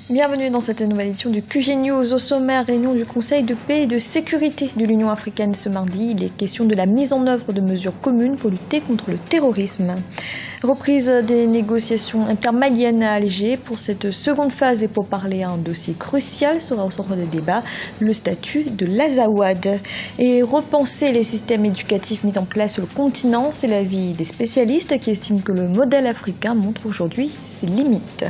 Bienvenue dans cette nouvelle édition du QG News. Au sommaire, réunion du Conseil de paix et de sécurité de l'Union africaine ce mardi. Il est question de la mise en œuvre de mesures communes pour lutter contre le terrorisme. Reprise des négociations intermaliennes à Alger. Pour cette seconde phase et pour parler un dossier crucial sera au centre des débats, le statut de l'Azawad. Et repenser les systèmes éducatifs mis en place sur le continent, c'est l'avis des spécialistes qui estiment que le modèle africain montre aujourd'hui ses limites.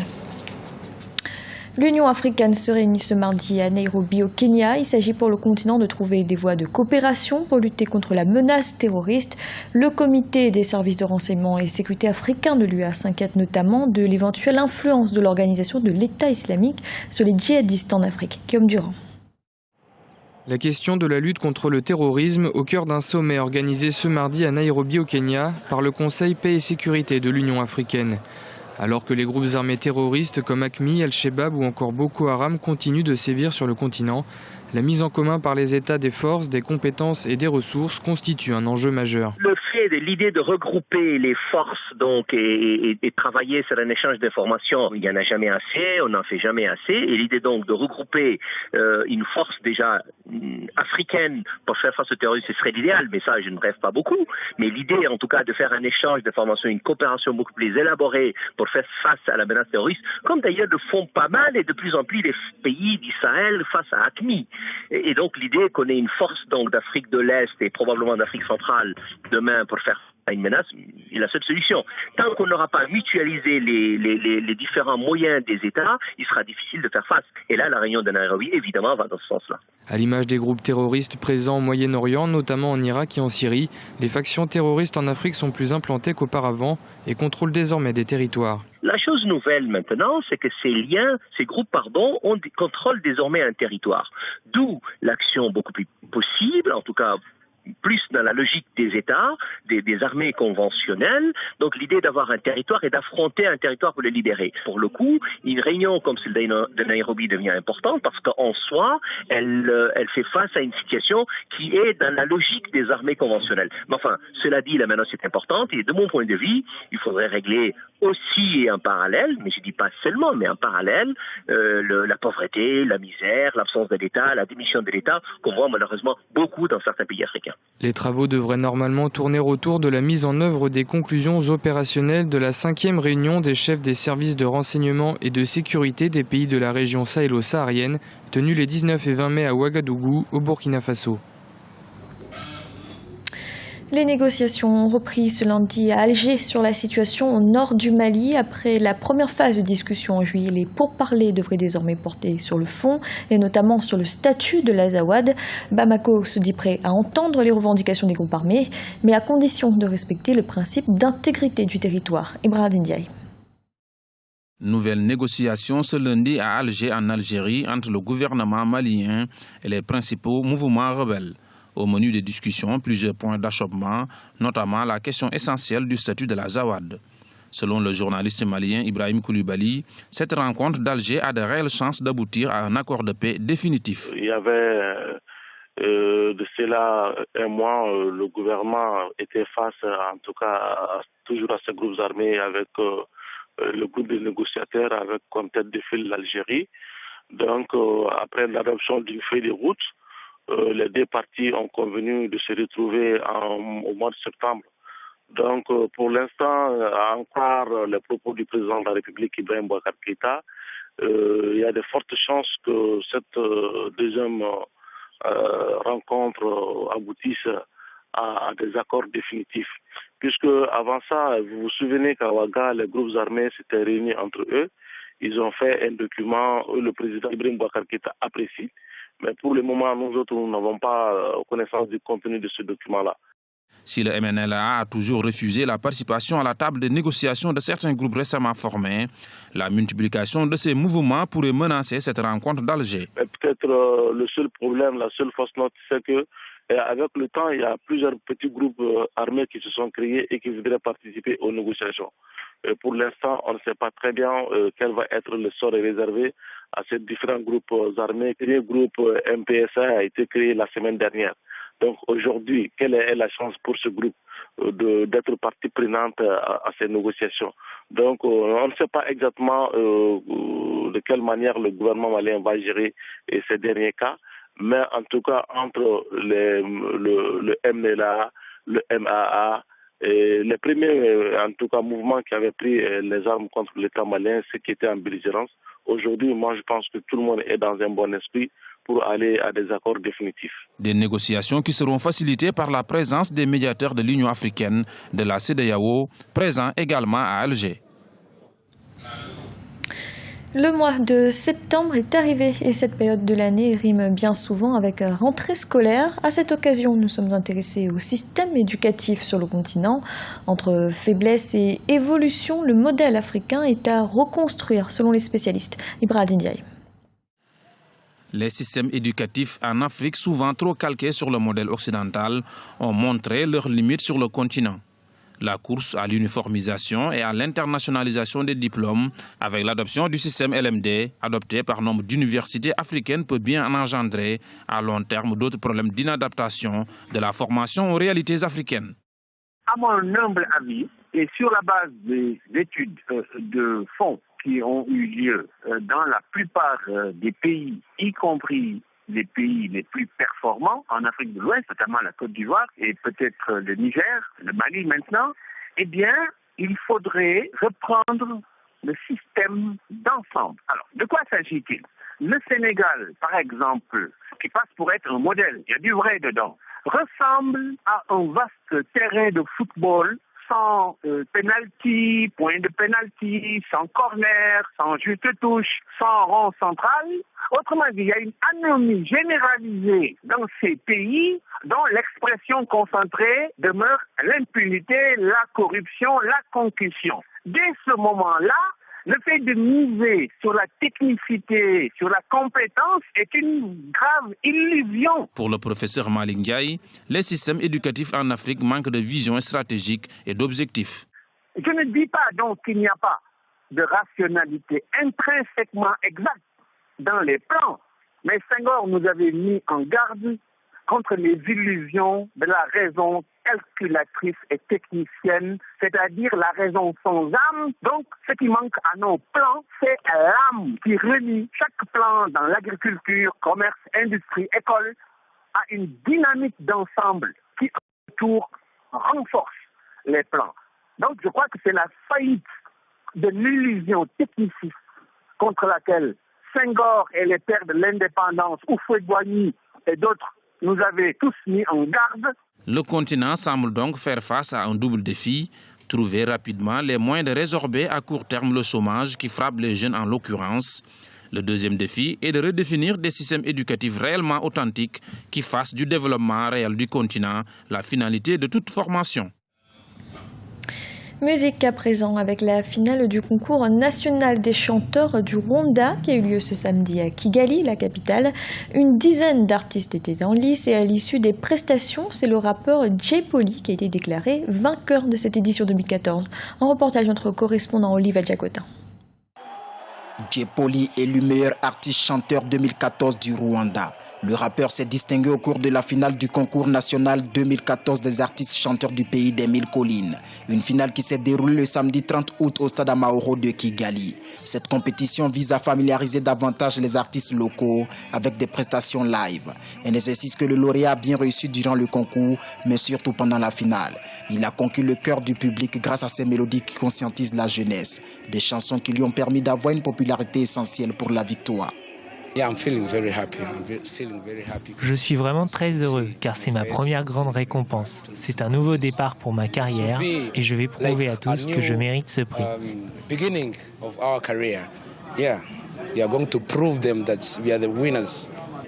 L'Union africaine se réunit ce mardi à Nairobi au Kenya. Il s'agit pour le continent de trouver des voies de coopération pour lutter contre la menace terroriste. Le comité des services de renseignement et sécurité africain de l'UA s'inquiète notamment de l'éventuelle influence de l'organisation de l'État islamique sur les djihadistes en Afrique. Guillaume Durand. La question de la lutte contre le terrorisme au cœur d'un sommet organisé ce mardi à Nairobi au Kenya par le Conseil paix et sécurité de l'Union africaine. Alors que les groupes armés terroristes comme AQMI, Al-Shabaab ou encore Boko Haram continuent de sévir sur le continent, la mise en commun par les États des forces, des compétences et des ressources constitue un enjeu majeur. L'idée de regrouper les forces et travailler sur un échange d'informations, il n'y en a jamais assez, on n'en fait jamais assez. Et l'idée donc de regrouper une force déjà africaine pour faire face au terrorisme, ce serait l'idéal, mais ça je ne rêve pas beaucoup. Mais l'idée en tout cas de faire un échange d'informations, une coopération beaucoup plus élaborée pour faire face à la menace terroriste, comme d'ailleurs le font pas mal et de plus en plus les pays d'Israël face à AQMI. Et donc l'idée qu'on ait une force donc d'Afrique de l'Est et probablement d'Afrique centrale demain pour faire une menace est la seule solution. Tant qu'on n'aura pas mutualisé les différents moyens des États, il sera difficile de faire face. Et là, la réunion de Nairobi, évidemment, va dans ce sens-là. À l'image des groupes terroristes présents au Moyen-Orient, notamment en Irak et en Syrie, les factions terroristes en Afrique sont plus implantées qu'auparavant et contrôlent désormais des territoires. La chose nouvelle maintenant, c'est que ces groupes, contrôlent désormais un territoire. D'où l'action beaucoup plus possible, en tout cas plus dans la logique des États, des armées conventionnelles. Donc l'idée d'avoir un territoire et d'affronter un territoire pour le libérer. Pour le coup, une réunion comme celle de Nairobi devient importante parce qu'en soi, elle fait face à une situation qui est dans la logique des armées conventionnelles. Mais enfin, cela dit, la menace est importante et de mon point de vue, il faudrait régler aussi et en parallèle, mais je dis pas seulement, mais en parallèle, la pauvreté, la misère, l'absence de l'État, la démission de l'État, qu'on voit malheureusement beaucoup dans certains pays africains. Les travaux devraient normalement tourner autour de la mise en œuvre des conclusions opérationnelles de la 5e réunion des chefs des services de renseignement et de sécurité des pays de la région sahélo-saharienne, tenue les 19 et 20 mai à Ouagadougou, au Burkina Faso. Les négociations ont repris ce lundi à Alger sur la situation au nord du Mali. Après la première phase de discussion en juillet, les pourparlers devraient désormais porter sur le fond et notamment sur le statut de l'Azawad. Bamako se dit prêt à entendre les revendications des groupes armés, mais à condition de respecter le principe d'intégrité du territoire. Ibrahim Ndiaye. Nouvelle négociation ce lundi à Alger en Algérie entre le gouvernement malien et les principaux mouvements rebelles. Au menu des discussions, plusieurs points d'achoppement, notamment la question essentielle du statut de l'Azawad. Selon le journaliste malien Ibrahim Koulibaly, cette rencontre d'Alger a de réelles chances d'aboutir à un accord de paix définitif. Il y avait de cela un mois, le gouvernement était face, en tout cas, toujours à ces groupes armés avec le groupe des négociateurs avec comme tête de file l'Algérie. Donc, après l'adoption d'une feuille de route, les deux parties ont convenu de se retrouver au mois de septembre. Donc, pour l'instant, à en croire les propos du président de la République, Ibrahim Boubacar Keïta, il y a de fortes chances que cette deuxième rencontre aboutisse à des accords définitifs. Puisque avant ça, vous vous souvenez qu'à Ouaga, les groupes armés s'étaient réunis entre eux. Ils ont fait un document, le président Ibrahim Boubacar Keïta apprécie. Mais pour le moment, nous autres, nous n'avons pas connaissance du contenu de ce document-là. Si le MNLA a toujours refusé la participation à la table de négociation de certains groupes récemment formés, la multiplication de ces mouvements pourrait menacer cette rencontre d'Alger. Peut-être le seul problème, la seule fausse note, c'est que avec le temps, il y a plusieurs petits groupes armés qui se sont créés et qui voudraient participer aux négociations. Pour l'instant, on ne sait pas très bien quel va être le sort réservé à ces différents groupes armés. Le groupe MPSA a été créé la semaine dernière. Donc aujourd'hui, quelle est la chance pour ce groupe d'être partie prenante à ces négociations. Donc, on ne sait pas exactement de quelle manière le gouvernement malien va gérer ces derniers cas, mais en tout cas, entre le MNLA, le MAA, et les premiers, en tout cas, mouvements qui avaient pris les armes contre l'État malien, ceux qui étaient en belligérance, aujourd'hui, moi, je pense que tout le monde est dans un bon esprit pour aller à des accords définitifs. Des négociations qui seront facilitées par la présence des médiateurs de l'Union africaine, de la CEDEAO, présents également à Alger. Le mois de septembre est arrivé et cette période de l'année rime bien souvent avec rentrée scolaire. À cette occasion, nous sommes intéressés au système éducatif sur le continent. Entre faiblesse et évolution, le modèle africain est à reconstruire selon les spécialistes. Ibrahim Ndiaye. Les systèmes éducatifs en Afrique, souvent trop calqués sur le modèle occidental, ont montré leurs limites sur le continent. La course à l'uniformisation et à l'internationalisation des diplômes, avec l'adoption du système LMD, adopté par nombre d'universités africaines, peut bien en engendrer à long terme d'autres problèmes d'inadaptation de la formation aux réalités africaines. À mon humble avis, et sur la base des études de fond qui ont eu lieu dans la plupart des pays, y compris les pays les plus performants en Afrique de l'Ouest, notamment la Côte d'Ivoire et peut-être le Niger, le Mali maintenant, eh bien, il faudrait reprendre le système d'ensemble. Alors, de quoi s'agit-il? Le Sénégal, par exemple, qui passe pour être un modèle, il y a du vrai dedans, ressemble à un vaste terrain de football sans penalty, point de penalty, sans corner, sans juste touche, sans rond central. Autrement dit, il y a une anomie généralisée dans ces pays dont l'expression concentrée demeure l'impunité, la corruption, la concussion. Dès ce moment-là, le fait de miser sur la technicité, sur la compétence est une grave illusion. Pour le professeur Malick Ndiaye, les systèmes éducatifs en Afrique manquent de vision stratégique et d'objectifs. Je ne dis pas donc qu'il n'y a pas de rationalité intrinsèquement exacte dans les plans, mais Senghor nous avait mis en garde contre les illusions de la raison calculatrice et technicienne, c'est-à-dire la raison sans âme. Donc, ce qui manque à nos plans, c'est l'âme qui relie chaque plan dans l'agriculture, commerce, industrie, école, à une dynamique d'ensemble qui, autour, renforce les plans. Donc, je crois que c'est la faillite de l'illusion techniciste contre laquelle Senghor et les pères de l'indépendance, Houphouët-Boigny et d'autres, nous avaient tous mis en garde. Le continent semble donc faire face à un double défi, trouver rapidement les moyens de résorber à court terme le chômage qui frappe les jeunes en l'occurrence. Le deuxième défi est de redéfinir des systèmes éducatifs réellement authentiques qui fassent du développement réel du continent la finalité de toute formation. Musique à présent avec la finale du concours national des chanteurs du Rwanda qui a eu lieu ce samedi à Kigali, la capitale. Une dizaine d'artistes étaient en lice et à l'issue des prestations, c'est le rappeur Jay Polly qui a été déclaré vainqueur de cette édition 2014. Un reportage notre correspondant Olivier Diacotin. Jay Polly est le meilleur artiste chanteur 2014 du Rwanda. Le rappeur s'est distingué au cours de la finale du concours national 2014 des artistes chanteurs du pays des 1000 collines. Une finale qui s'est déroulée le samedi 30 août au stade Amahoro de Kigali. Cette compétition vise à familiariser davantage les artistes locaux avec des prestations live. Un exercice que le lauréat a bien réussi durant le concours, mais surtout pendant la finale. Il a conquis le cœur du public grâce à ses mélodies qui conscientisent la jeunesse. Des chansons qui lui ont permis d'avoir une popularité essentielle pour la victoire. Je suis vraiment très heureux car c'est ma première grande récompense. C'est un nouveau départ pour ma carrière et je vais prouver à tous que je mérite ce prix.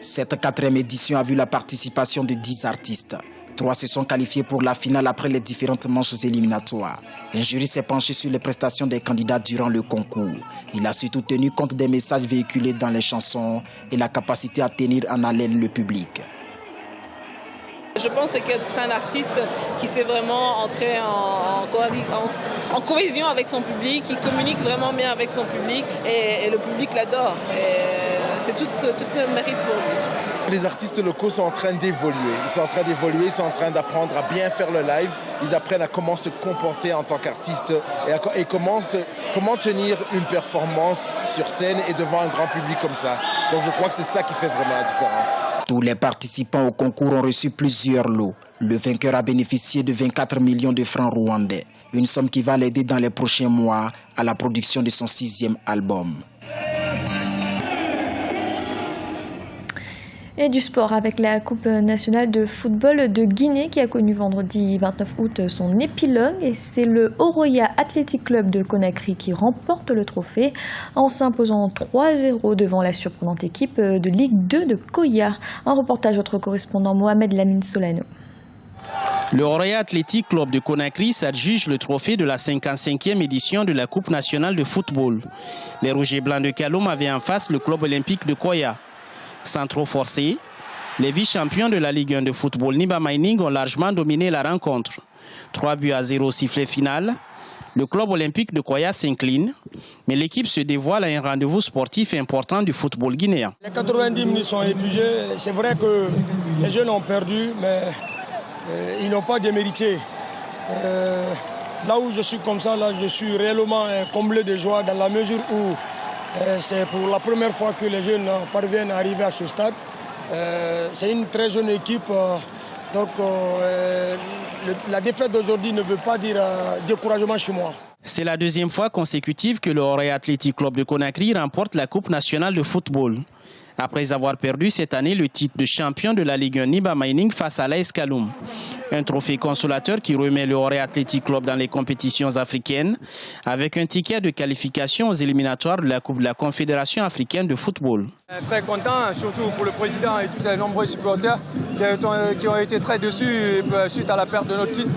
Cette 4e édition a vu la participation de 10 artistes. 3 se sont qualifiés pour la finale après les différentes manches éliminatoires. Un jury s'est penché sur les prestations des candidats durant le concours. Il a surtout tenu compte des messages véhiculés dans les chansons et la capacité à tenir en haleine le public. Je pense que c'est un artiste qui s'est vraiment entré en cohésion avec son public, qui communique vraiment bien avec son public et le public l'adore. C'est tout un mérite pour lui. les artistes locaux sont en train d'évoluer. Ils sont en train d'évoluer, ils sont en train d'apprendre à bien faire le live. Ils apprennent à comment se comporter en tant qu'artiste et comment tenir une performance sur scène et devant un grand public comme ça. Donc je crois que c'est ça qui fait vraiment la différence. Tous les participants au concours ont reçu plusieurs lots. Le vainqueur a bénéficié de 24 millions de francs rwandais. Une somme qui va l'aider dans les prochains mois à la production de son 6e album. Et du sport avec la Coupe nationale de football de Guinée qui a connu vendredi 29 août son épilogue. Et c'est le Oroya Athletic Club de Conakry qui remporte le trophée en s'imposant 3-0 devant la surprenante équipe de Ligue 2 de Koya. Un reportage de notre correspondant Mohamed Lamine Solano. Le Oroya Athletic Club de Conakry s'adjuge le trophée de la 55e édition de la Coupe nationale de football. Les Rouges et Blancs de Kaloum avaient en face le club olympique de Koya. Sans trop forcer, les vice-champions de la Ligue 1 de football Niba Mining ont largement dominé la rencontre. 3-0 sifflet final. Le club olympique de Koya s'incline, mais l'équipe se dévoile à un rendez-vous sportif important du football guinéen. Les 90 minutes sont épuisées. C'est vrai que les jeunes ont perdu, mais ils n'ont pas démérité. Là où je suis comme ça, là, je suis réellement comblé de joie dans la mesure où c'est pour la première fois que les jeunes parviennent à arriver à ce stade. C'est une très jeune équipe, donc la défaite d'aujourd'hui ne veut pas dire découragement chez moi. C'est la deuxième fois consécutive que le Oroya Athletic Club de Conakry remporte la Coupe nationale de football. Après avoir perdu cette année le titre de champion de la Ligue 1 Niba Mining face à l'AS Kaloum. Un trophée consolateur qui remet le Oroya Athletic Club dans les compétitions africaines avec un ticket de qualification aux éliminatoires de la Coupe de la Confédération africaine de football. Très content, surtout pour le président et tous ces nombreux supporters qui ont été très déçus suite à la perte de notre titre.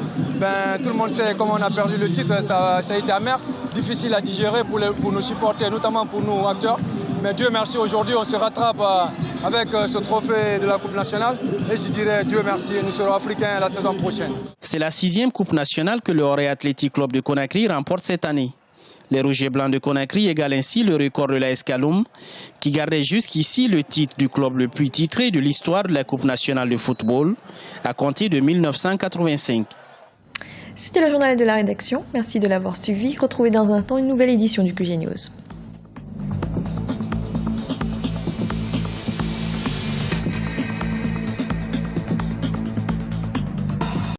Tout le monde sait comment on a perdu le titre, ça a été amer, difficile à digérer pour nos supporters, notamment pour nous acteurs. Mais Dieu merci, aujourd'hui on se rattrape avec ce trophée de la Coupe nationale. Et je dirais Dieu merci, nous serons africains la saison prochaine. C'est la 6e Coupe nationale que le Oroya Athletic Club de Conakry remporte cette année. Les Rouges et Blancs de Conakry égalent ainsi le record de l'AS Kaloum, qui gardait jusqu'ici le titre du club le plus titré de l'histoire de la Coupe nationale de football, à compter de 1985. C'était le journal de la rédaction. Merci de l'avoir suivi. Retrouvez dans un instant une nouvelle édition du QG News.